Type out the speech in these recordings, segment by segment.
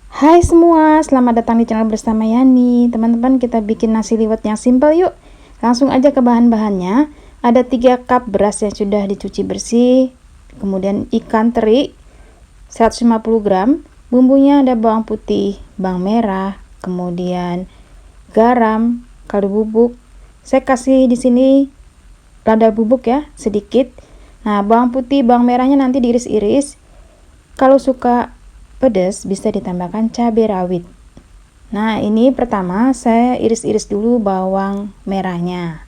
Hai semua, selamat datang di channel bersama Yani. Teman-teman, kita bikin nasi liwet yang simple yuk. Langsung aja ke bahan-bahannya. Ada 3 cup beras yang sudah dicuci bersih. Kemudian ikan teri 150 gram. Bumbunya ada bawang putih, bawang merah, kemudian garam, kaldu bubuk. Saya kasih di sini lada bubuk ya, sedikit. Nah, bawang putih, bawang merahnya nanti diiris-iris. Kalau suka pedas bisa ditambahkan cabai rawit. Nah, ini pertama saya iris-iris dulu bawang merahnya.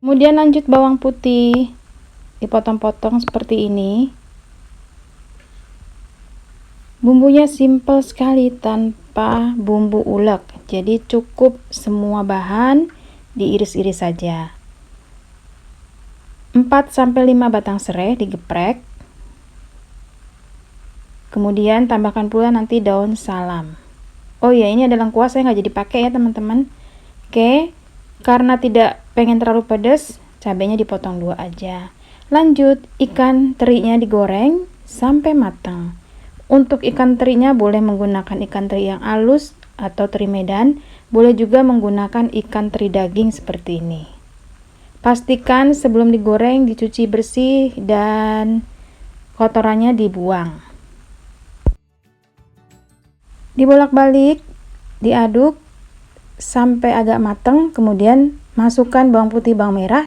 Kemudian lanjut bawang putih, dipotong-potong seperti ini. Bumbunya simple sekali tanpa bumbu ulek. Jadi cukup semua bahan diiris-iris saja. 4-5 batang serai digeprek. Kemudian tambahkan pula nanti daun salam. Oh ya, ini ada lengkuas, saya nggak jadi pakai ya teman-teman. Oke, karena tidak pengen terlalu pedas, cabenya dipotong 2 aja. Lanjut, ikan terinya digoreng sampai matang. Untuk ikan terinya boleh menggunakan ikan teri yang halus atau teri Medan, boleh juga menggunakan ikan teri daging seperti ini. Pastikan sebelum digoreng dicuci bersih dan kotorannya dibuang. Dibolak-balik, diaduk sampai agak matang, kemudian masukkan bawang putih, bawang merah.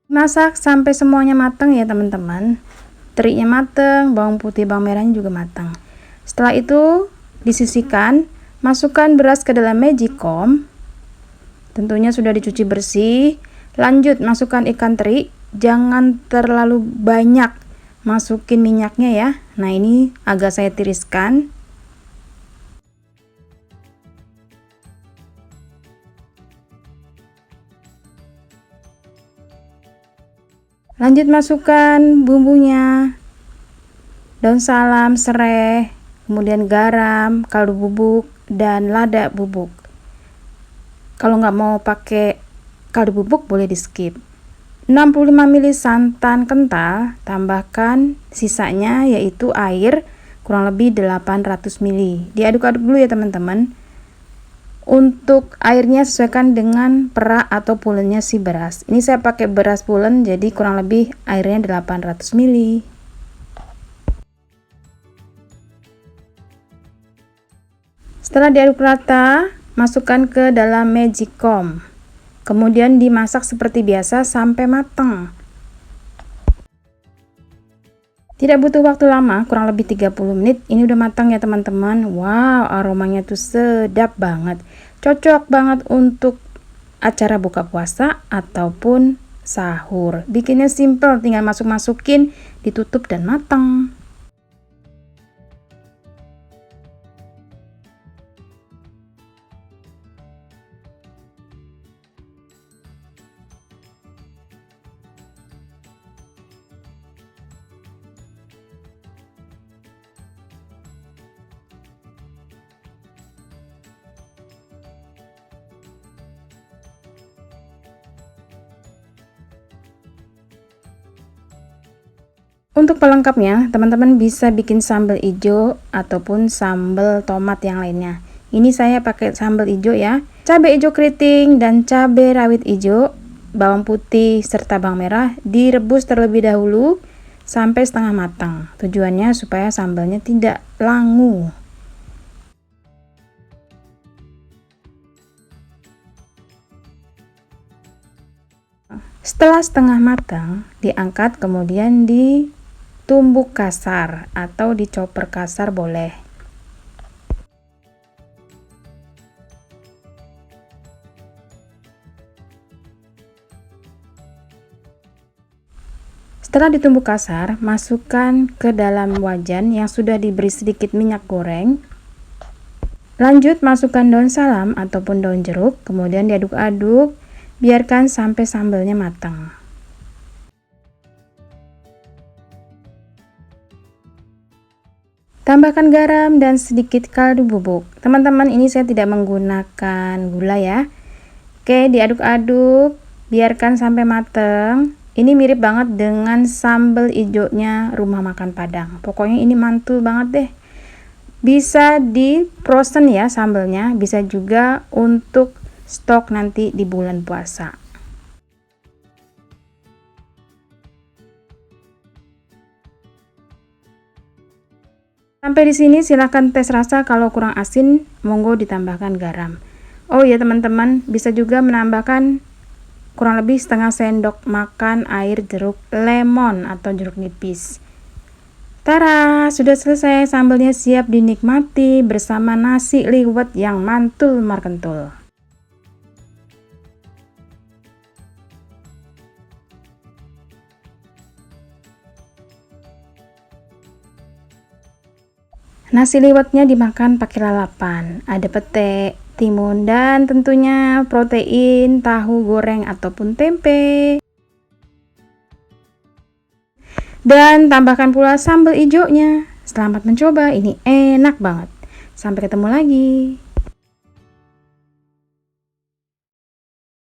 Masak sampai semuanya matang ya teman-teman. Terinya matang, bawang putih, bawang merahnya juga matang. Setelah itu disisihkan, masukkan beras ke dalam magicom. Tentunya sudah dicuci bersih. Lanjut masukkan ikan teri, jangan terlalu banyak masukin minyaknya ya. Nah, ini agak saya tiriskan. Lanjut masukkan bumbunya, daun salam, serai, kemudian garam, kaldu bubuk, dan lada bubuk. Kalau nggak mau pakai kaldu bubuk boleh di skip. 65 ml santan kental, tambahkan sisanya yaitu air kurang lebih 800 ml. Diaduk-aduk dulu ya teman-teman. Untuk airnya sesuaikan dengan perak atau pulennya si beras. Ini saya pakai beras pulen, jadi kurang lebih airnya 800 ml. Setelah diaduk rata, masukkan ke dalam magicom. Kemudian dimasak seperti biasa sampai matang. Tidak butuh waktu lama, kurang lebih 30 menit. Ini udah matang ya teman-teman. Wow, aromanya tuh sedap banget. Cocok banget untuk acara buka puasa ataupun sahur. Bikinnya simple, tinggal masukin, ditutup dan matang. Untuk pelengkapnya, teman-teman bisa bikin sambal hijau ataupun sambal tomat yang lainnya. Ini saya pakai sambal hijau ya. Cabai hijau keriting dan cabai rawit hijau, bawang putih serta bawang merah direbus terlebih dahulu sampai setengah matang. Tujuannya supaya sambalnya tidak langu. Setelah setengah matang, diangkat kemudian ditumbuk kasar atau dicoper kasar boleh. Setelah ditumbuk kasar, masukkan ke dalam wajan yang sudah diberi sedikit minyak goreng. Lanjut masukkan daun salam ataupun daun jeruk, kemudian diaduk-aduk, biarkan sampai sambalnya matang. Tambahkan garam dan sedikit kaldu bubuk. Teman-teman, ini saya tidak menggunakan gula ya. Oke, diaduk-aduk, biarkan sampai matang. Ini mirip banget dengan sambal hijaunya rumah makan Padang. Pokoknya ini mantul banget deh. Bisa di frozen ya sambalnya, bisa juga untuk stok nanti di bulan puasa. Sampai di sini silahkan tes rasa, kalau kurang asin monggo ditambahkan garam. Oh ya teman-teman, bisa juga menambahkan kurang lebih setengah sendok makan air jeruk lemon atau jeruk nipis. Tara, sudah selesai, sambalnya siap dinikmati bersama nasi liwet yang mantul markentul. Nasi liwetnya dimakan pakai lalapan, ada pete, timun, dan tentunya protein, tahu goreng ataupun tempe. Dan tambahkan pula sambal hijaunya. Selamat mencoba, ini enak banget. Sampai ketemu lagi.